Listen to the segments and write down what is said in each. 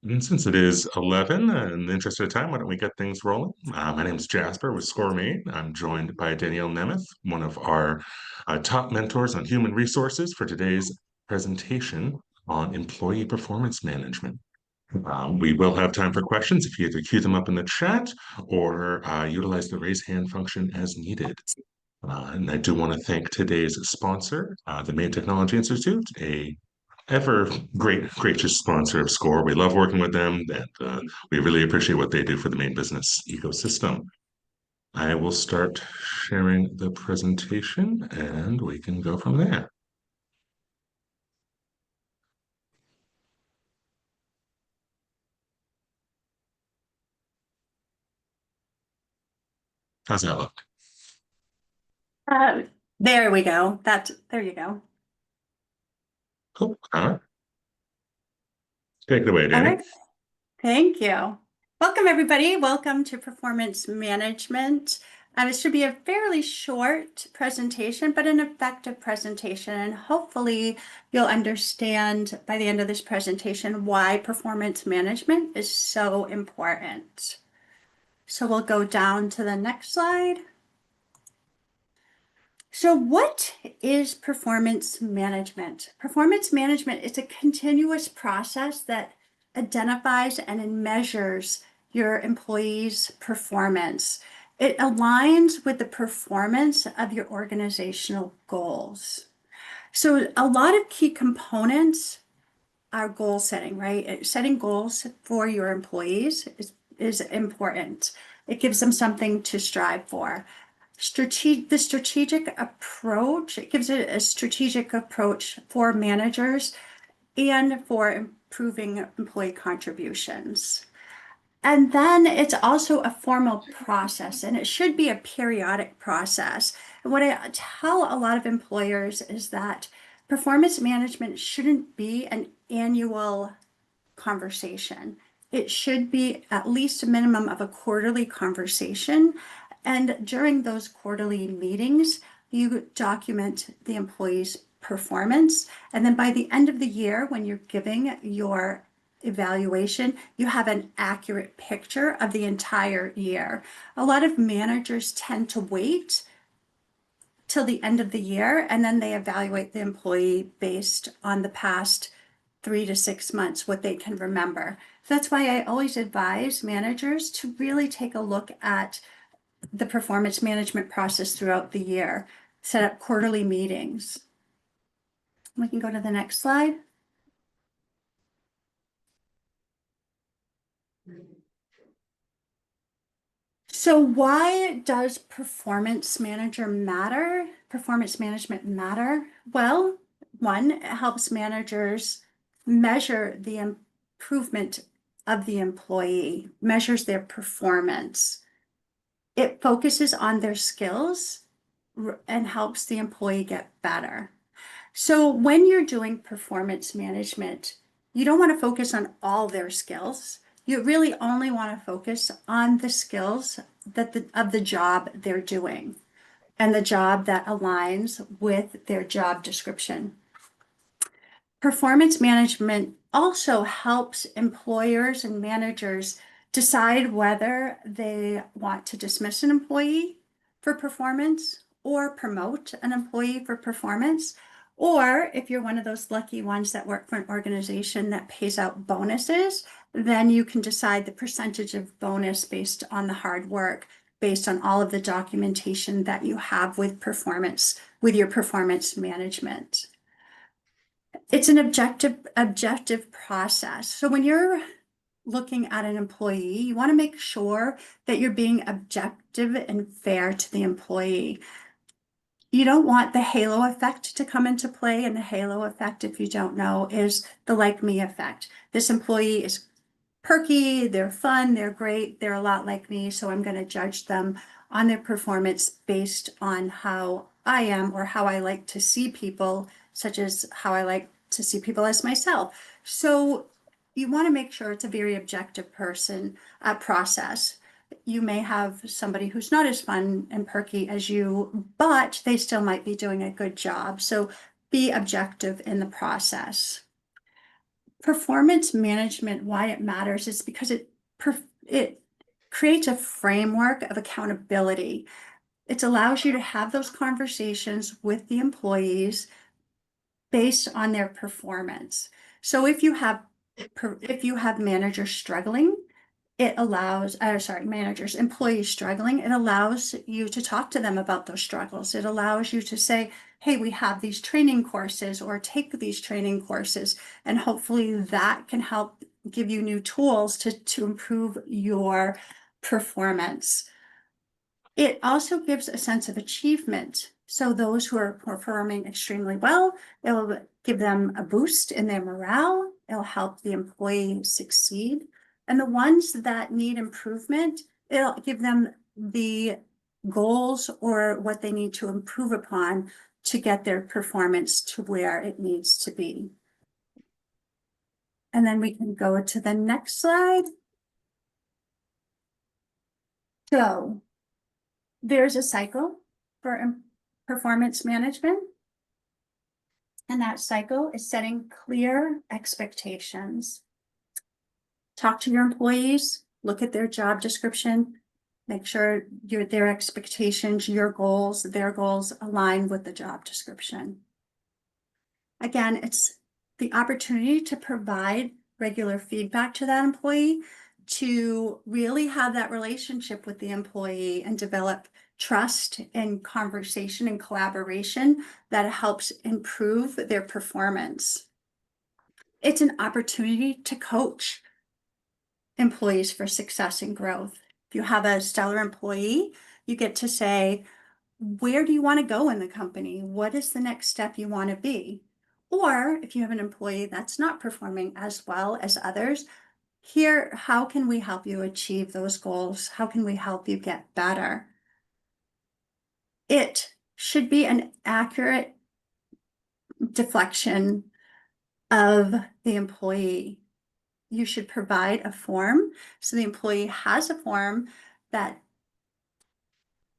And since it is 11, in the interest of time, why don't we get things rolling? My name is Jasper with ScoreMate. I'm joined by Danielle Nemeth, one of our top mentors on human resources for today's presentation on employee performance management. We will have time for questions if you either queue them up in the chat or utilize the raise hand function as needed. And I do want to thank today's sponsor, the Maine Technology Institute, a ever gracious sponsor of SCORE. We love working with them, and we really appreciate what they do for the Maine business ecosystem. I will start sharing the presentation, and we can go from there. How's that look? Uh, there we go. There you go. Cool. All right. Take it away, All Danny. right. Thank you. Welcome, everybody. Welcome to Performance Management. It should be a fairly short presentation, but an effective presentation. And hopefully you'll understand by the end of this presentation why performance management is so important. So we'll go down to the next slide. So what is performance management? Performance management is a continuous process that identifies and measures your employees' performance. It aligns with the performance of your organizational goals. So a lot of key components are goal setting, right? Setting goals for your employees is important. It gives them something to strive for. The strategic approach, it gives it a strategic approach for managers and for improving employee contributions. And then it's also a formal process, and it should be a periodic process. And what I tell a lot of employers is that performance management shouldn't be an annual conversation. It should be at least a minimum of a quarterly conversation. And during those quarterly meetings, you document the employee's performance. And then by the end of the year, when you're giving your evaluation, you have an accurate picture of the entire year. A lot of managers tend to wait till the end of the year, and then they evaluate the employee based on the past 3 to 6 months, what they can remember. That's why I always advise managers to really take a look at the performance management process throughout the year. Set up quarterly meetings. We can go to the next slide. So why does performance management matter? Well, one, it helps managers measure the improvement of the employee, measures their performance. It focuses on their skills and helps the employee get better. So when you're doing performance management, you don't want to focus on all their skills. You really only want to focus on the skills of the job they're doing and the job that aligns with their job description. Performance management also helps employers and managers decide whether they want to dismiss an employee for performance or promote an employee for performance. Or if you're one of those lucky ones that work for an organization that pays out bonuses, then you can decide the percentage of bonus based on the hard work, based on all of the documentation that you have with your performance management. It's an objective process. So when you're looking at an employee, you want to make sure that you're being objective and fair to the employee. You don't want the halo effect to come into play, and the halo effect, if you don't know, is the like me effect. This employee is perky, they're fun, they're great, they're a lot like me, so I'm going to judge them on their performance based on how I am or how I like to see people, such as how I like to see people as myself. So you want to make sure it's a very objective process. You may have somebody who's not as fun and perky as you, but they still might be doing a good job. So be objective in the process. performance management, why it matters is because it creates a framework of accountability. It allows you to have those conversations with the employees based on their performance. So if you have managers struggling, it allows, managers, employees struggling, it allows you to talk to them about those struggles. It allows you to say, hey, we have these training courses, or take these training courses, and hopefully that can help give you new tools to improve your performance. It also gives a sense of achievement. So those who are performing extremely well, it'll give them a boost in their morale. It'll help the employee succeed. And the ones that need improvement, it'll give them the goals or what they need to improve upon to get their performance to where it needs to be. And then we can go to the next slide. So there's a cycle for performance management. And that cycle is setting clear expectations. Talk to your employees, look at their job description, make sure their expectations, your goals, their goals align with the job description. Again, it's the opportunity to provide regular feedback to that employee, to really have that relationship with the employee and develop trust and conversation and collaboration that helps improve their performance. It's an opportunity to coach employees for success and growth. If you have a stellar employee, you get to say, where do you want to go in the company? What is the next step you want to be? Or if you have an employee that's not performing as well as others, here, how can we help you achieve those goals? How can we help you get better? It should be an accurate deflection of the employee. You should provide a form. So the employee has a form that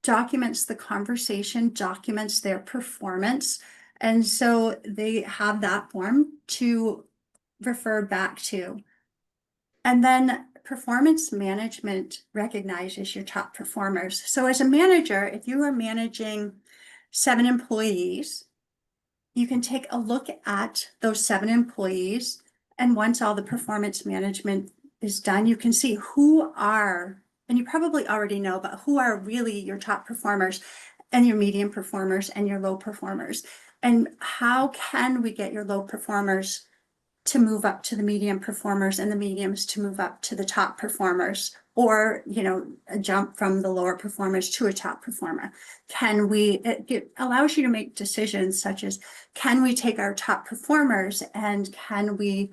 documents the conversation, documents their performance. And so they have that form to refer back to. And then performance management recognizes your top performers. So as a manager, if you are managing 7 employees, you can take a look at those 7 employees. And once all the performance management is done, you can see who are, and you probably already know, but who are really your top performers and your medium performers and your low performers. And how can we get your low performers to move up to the medium performers and the mediums to move up to the top performers, or, a jump from the lower performers to a top performer? It allows you to make decisions such as, can we take our top performers and can we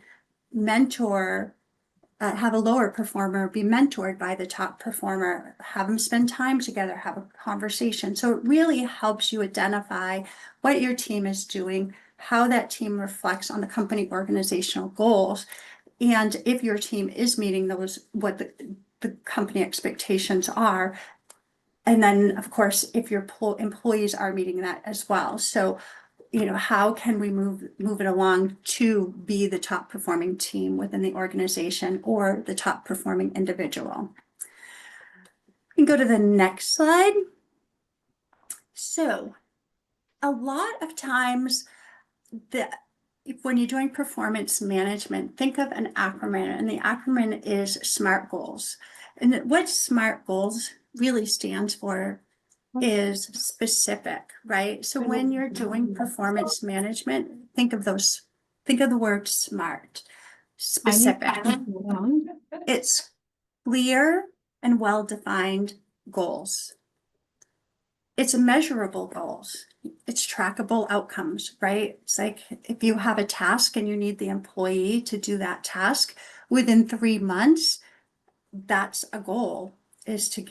mentor, have a lower performer be mentored by the top performer, have them spend time together, have a conversation. So it really helps you identify what your team is doing, how that team reflects on the company organizational goals, and if your team is meeting those, what the company expectations are. And then, of course, if your employees are meeting that as well. So, how can we move it along to be the top performing team within the organization or the top performing individual? We can go to the next slide. So, a lot of times, when you're doing performance management, think of an acronym, and the acronym is SMART goals. And what SMART goals really stands for is specific, right? So when you're doing performance management, think of the word SMART, specific. It's clear and well-defined goals. It's measurable goals. It's trackable outcomes, right? It's like if you have a task and you need the employee to do that task within 3 months, that's a goal, is to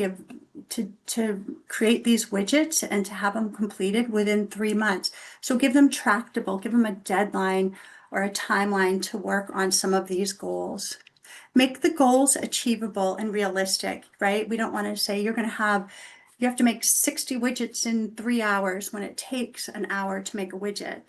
create these widgets and to have them completed within 3 months. So give them tractable, give them a deadline or a timeline to work on some of these goals. Make the goals achievable and realistic, right? We don't want to say you have to make 60 widgets in 3 hours when it takes an hour to make a widget.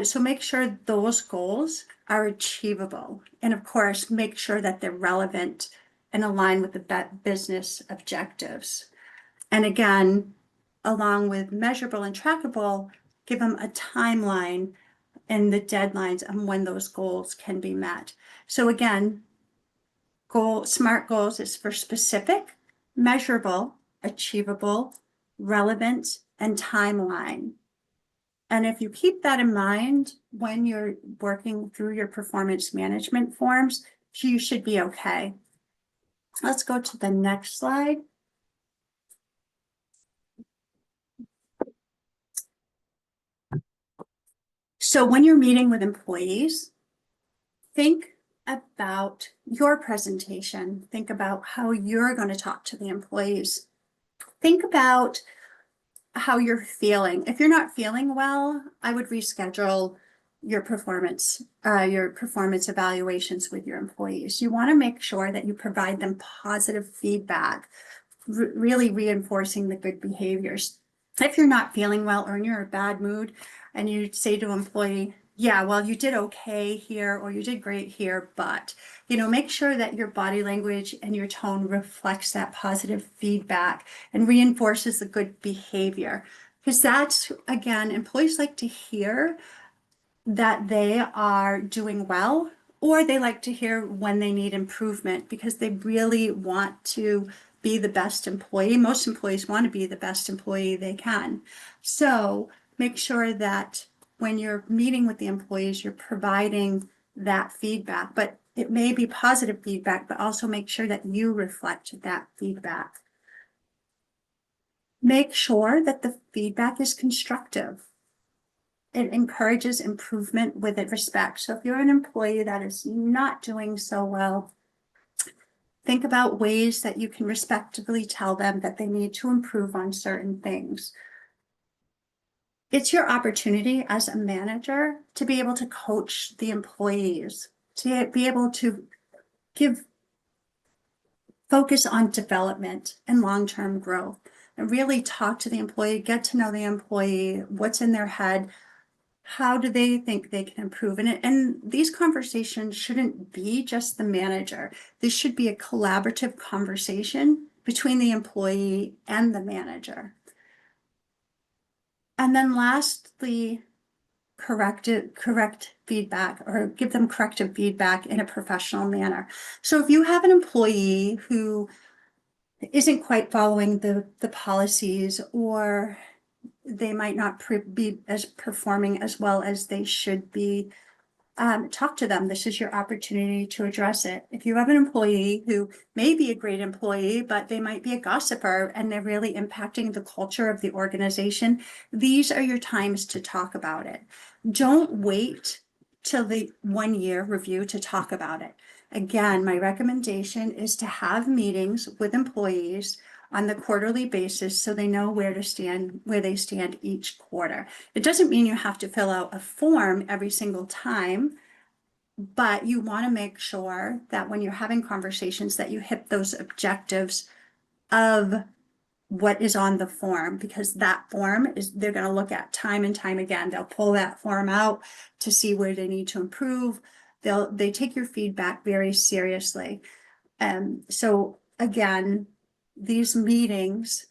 So make sure those goals are achievable. And of course, make sure that they're relevant and align with the business objectives. And again, along with measurable and trackable, give them a timeline and the deadlines on when those goals can be met. So again, SMART goals is for specific, measurable, achievable, relevant, and timeline. And if you keep that in mind when you're working through your performance management forms, you should be okay. Let's go to the next slide. So when you're meeting with employees, think about your presentation. Think about how you're going to talk to the employees. Think about how you're feeling. If you're not feeling well, I would reschedule your performance evaluations with your employees. You want to make sure that you provide them positive feedback, really reinforcing the good behaviors. If you're not feeling well or you're in a bad mood and you say to an employee, yeah, well, you did okay here, or you did great here, but, make sure that your body language and your tone reflects that positive feedback and reinforces the good behavior. Because that's, again, employees like to hear that they are doing well, or they like to hear when they need improvement because they really want to be the best employee. Most employees want to be the best employee they can. So make sure that when you're meeting with the employees, you're providing that feedback, but it may be positive feedback, but also make sure that you reflect that feedback. Make sure that the feedback is constructive. It encourages improvement with respect. So if you're an employee that is not doing so well, think about ways that you can respectfully tell them that they need to improve on certain things. It's your opportunity as a manager to be able to coach the employees, to be able to focus on development and long-term growth, and really talk to the employee, get to know the employee, what's in their head, how do they think they can improve? And these conversations shouldn't be just the manager. This should be a collaborative conversation between the employee and the manager. And then lastly, correct feedback, or give them corrective feedback in a professional manner. So if you have an employee who isn't quite following the policies, or they might not be as performing as well as they should be, talk to them. This is your opportunity to address it. If you have an employee who may be a great employee, but they might be a gossiper and they're really impacting the culture of the organization, these are your times to talk about it. Don't wait till the 1-year review to talk about it. Again, my recommendation is to have meetings with employees on the quarterly basis so they know where they stand each quarter. It doesn't mean you have to fill out a form every single time, but you want to make sure that when you're having conversations that you hit those objectives of what is on the form, because that form is, they're going to look at time and time again. They'll pull that form out to see where they need to improve. They take your feedback very seriously. So again, these meetings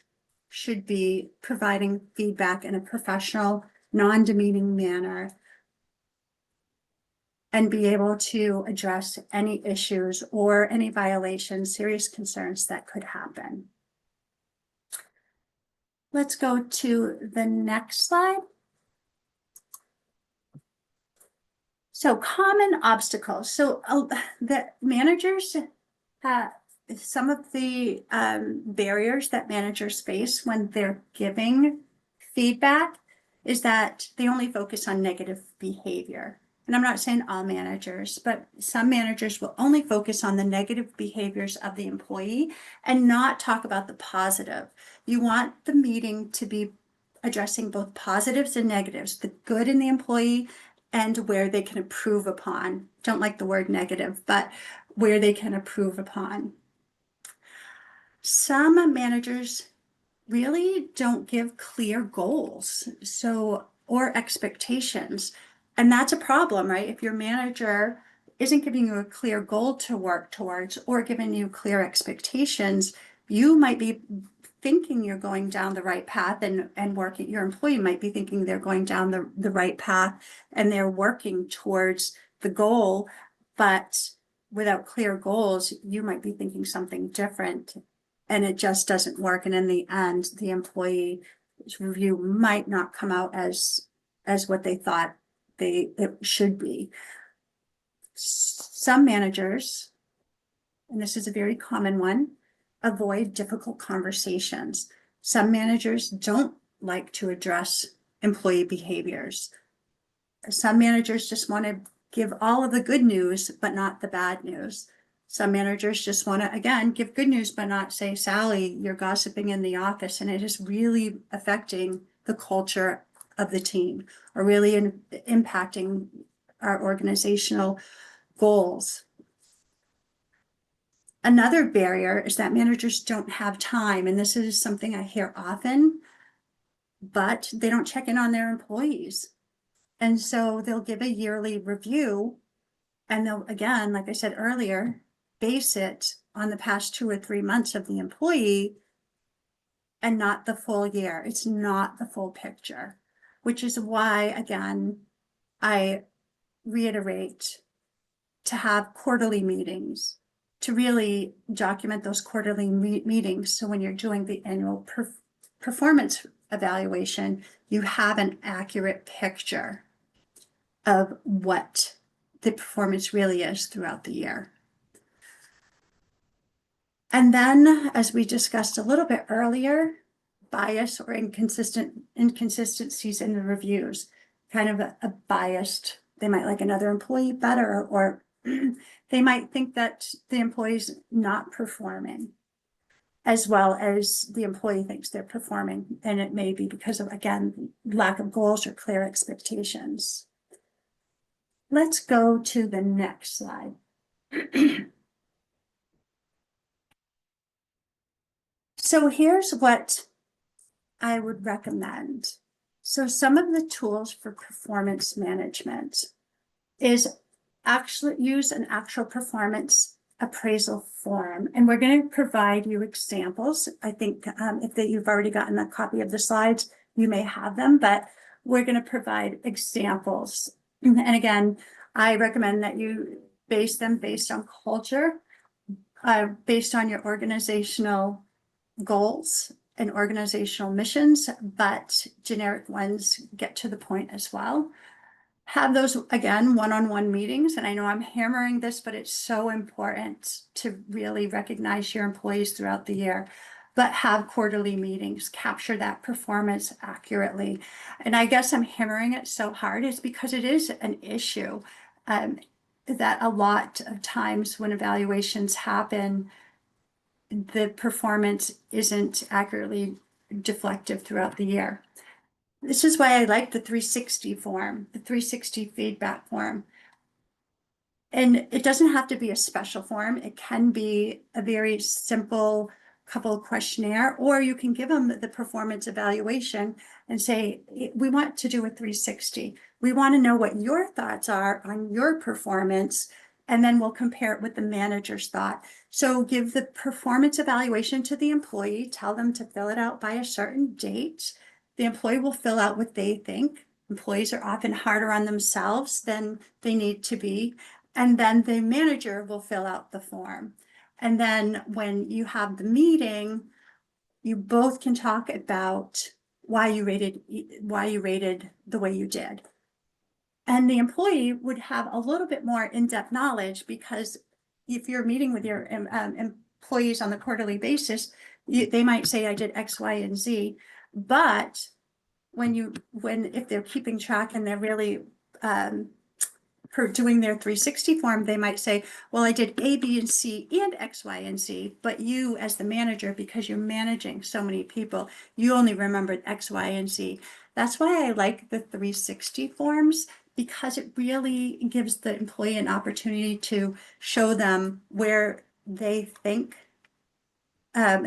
should be providing feedback in a professional, non-demeaning manner, and be able to address any issues or any violations, serious concerns that could happen. Let's go to the next slide. So common obstacles. So the managers some of the barriers that managers face when they're giving feedback is that they only focus on negative behavior. And I'm not saying all managers, but some managers will only focus on the negative behaviors of the employee and not talk about the positive. You want the meeting to be addressing both positives and negatives, the good in the employee and where they can improve upon. Don't like the word negative, but where they can improve upon. Some managers really don't give clear goals, or expectations. And that's a problem, right? If your manager isn't giving you a clear goal to work towards or giving you clear expectations, you might be thinking you're going down the right path, and working, your employee might be thinking they're going down the right path and they're working towards the goal, but without clear goals, you might be thinking something different and it just doesn't work. And in the end, the employee review might not come out as what they thought it should be. Some managers, and this is a very common one, avoid difficult conversations. Some managers don't like to address employee behaviors. Some managers just want to give all of the good news, but not the bad news. Some managers just want to, again, give good news, but not say, Sally, you're gossiping in the office, and it is really affecting the culture of the team, or really impacting our organizational goals. Another barrier is that managers don't have time, and this is something I hear often, but they don't check in on their employees. And so they'll give a yearly review, and they'll, again, like I said earlier, base it on the past 2 or 3 months of the employee and not the full year. It's not the full picture, which is why, again, I reiterate to have quarterly meetings, to really document those quarterly meetings. So when you're doing the annual performance evaluation, you have an accurate picture of what the performance really is throughout the year. And then, as we discussed a little bit earlier, bias or inconsistencies in the reviews, kind of a biased, they might like another employee better, or they might think that the employee's not performing as well as the employee thinks they're performing. And it may be because of, again, lack of goals or clear expectations. Let's go to the next slide. So here's what I would recommend. So some of the tools for performance management is actually use an actual performance appraisal form. And we're going to provide you examples. I think if you've already gotten a copy of the slides, you may have them, but we're going to provide examples. And again, I recommend that you base them based on culture, based on your organizational goals and organizational missions, but generic ones get to the point as well. Have those, again, one-on-one meetings. And I know I'm hammering this, but it's so important to really recognize your employees throughout the year. But have quarterly meetings, capture that performance accurately. And I guess I'm hammering it so hard is because it is an issue that a lot of times when evaluations happen, the performance isn't accurately deflective throughout the year. This is why I like the 360 form, the 360 feedback form. And it doesn't have to be a special form. It can be a very simple couple questionnaire, or you can give them the performance evaluation and say, we want to do a 360. We want to know what your thoughts are on your performance, and then we'll compare it with the manager's thought. So give the performance evaluation to the employee, tell them to fill it out by a certain date. The employee will fill out what they think. Employees are often harder on themselves than they need to be. And then the manager will fill out the form. And then when you have the meeting, you both can talk about why you rated the way you did. And the employee would have a little bit more in-depth knowledge, because if you're meeting with your employees on the quarterly basis, they might say, I did X, Y, and Z. But if they're keeping track and they're really doing their 360 form, they might say, well, I did A, B, and C and X, Y, and Z, but you as the manager, because you're managing so many people, you only remembered X, Y, and Z. That's why I like the 360 forms, because it really gives the employee an opportunity to show them where they think,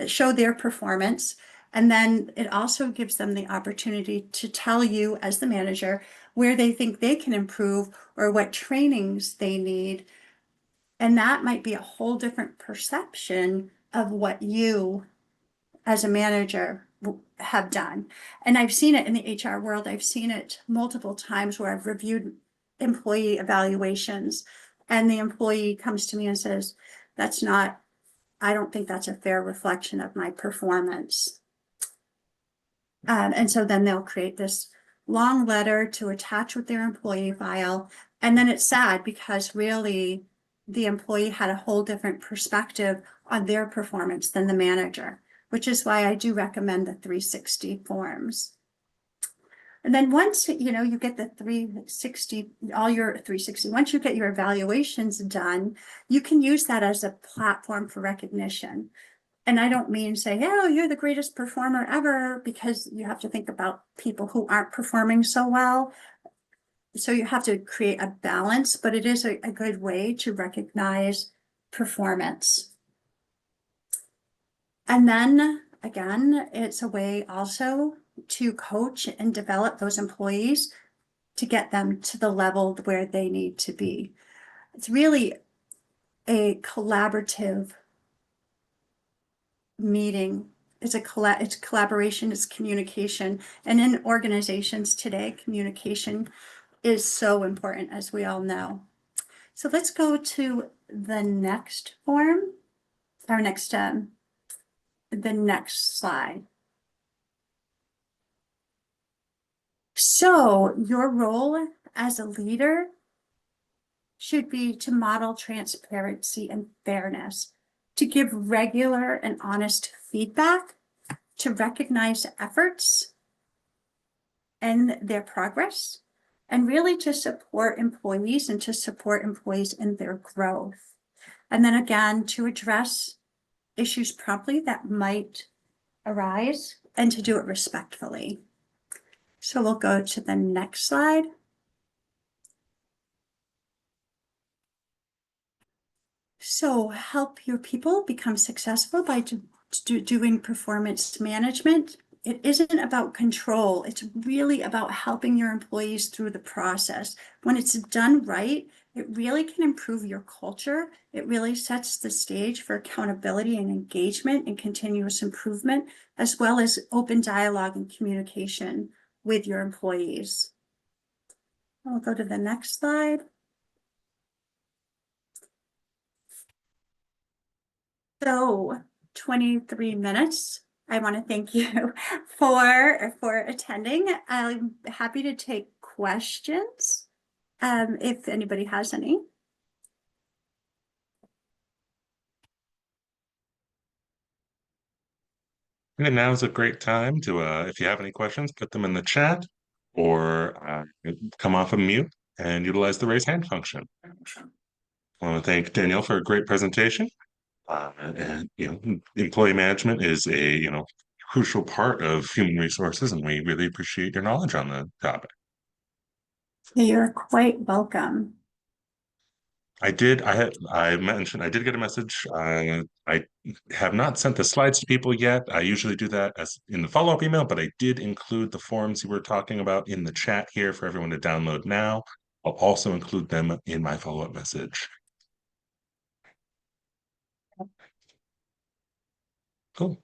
show their performance. And then it also gives them the opportunity to tell you as the manager where they think they can improve or what trainings they need. And that might be a whole different perception of what you as a manager have done. And I've seen it in the HR world. I've seen it multiple times where I've reviewed employee evaluations and the employee comes to me and says, that's not, I don't think that's a fair reflection of my performance. And so then they'll create this long letter to attach with their employee file. And then it's sad because really the employee had a whole different perspective on their performance than the manager, which is why I do recommend the 360 forms. And then once, you get the 360, all your 360, once you get your evaluations done, you can use that as a platform for recognition. And I don't mean say, oh, you're the greatest performer ever, because you have to think about people who aren't performing so well. So you have to create a balance, but it is a good way to recognize performance. And then again, it's a way also to coach and develop those employees to get them to the level where they need to be. It's really a collaborative meeting. It's collaboration, it's communication. And in organizations today, communication is so important, as we all know. So let's go to the next form, or the next slide. So your role as a leader should be to model transparency and fairness, to give regular and honest feedback, to recognize efforts and their progress, and really to support employees and to support employees in their growth. And then again, to address issues promptly that might arise and to do it respectfully. So we'll go to the next slide. So help your people become successful by doing performance management. It isn't about control. It's really about helping your employees through the process. When it's done right, it really can improve your culture. It really sets the stage for accountability and engagement and continuous improvement, as well as open dialogue and communication with your employees. I'll go to the next slide. So 23 minutes. I want to thank you for attending. I'm happy to take questions if anybody has any. And now is a great time to, if you have any questions, put them in the chat or come off of mute and utilize the raise hand function. I want to thank Danielle for a great presentation. And employee management is a crucial part of human resources, and we really appreciate your knowledge on the topic. You're quite welcome. I mentioned I did get a message. I have not sent the slides to people yet. I usually do that as in the follow-up email, but I did include the forms you were talking about in the chat here for everyone to download now. I'll also include them in my follow-up message. Cool.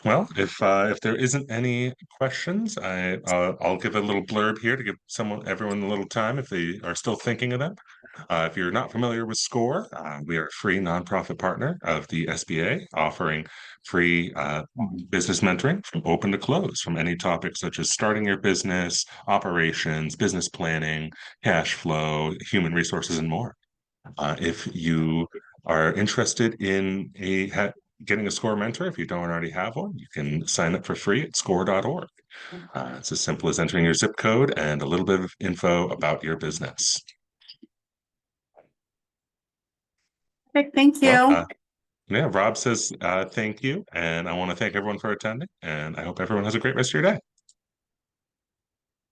Well, if there isn't any questions, I'll give a little blurb here to give everyone a little time if they are still thinking of them. If you're not familiar with SCORE, we are a free nonprofit partner of the SBA, offering free business mentoring from open to close from any topic such as starting your business, operations, business planning, cash flow, human resources, and more. If you are interested in getting a SCORE mentor, if you don't already have one, you can sign up for free at score.org. It's as simple as entering your zip code and a little bit of info about your business. Thank you. Well, yeah, Rob says thank you, and I want to thank everyone for attending, and I hope everyone has a great rest of your day.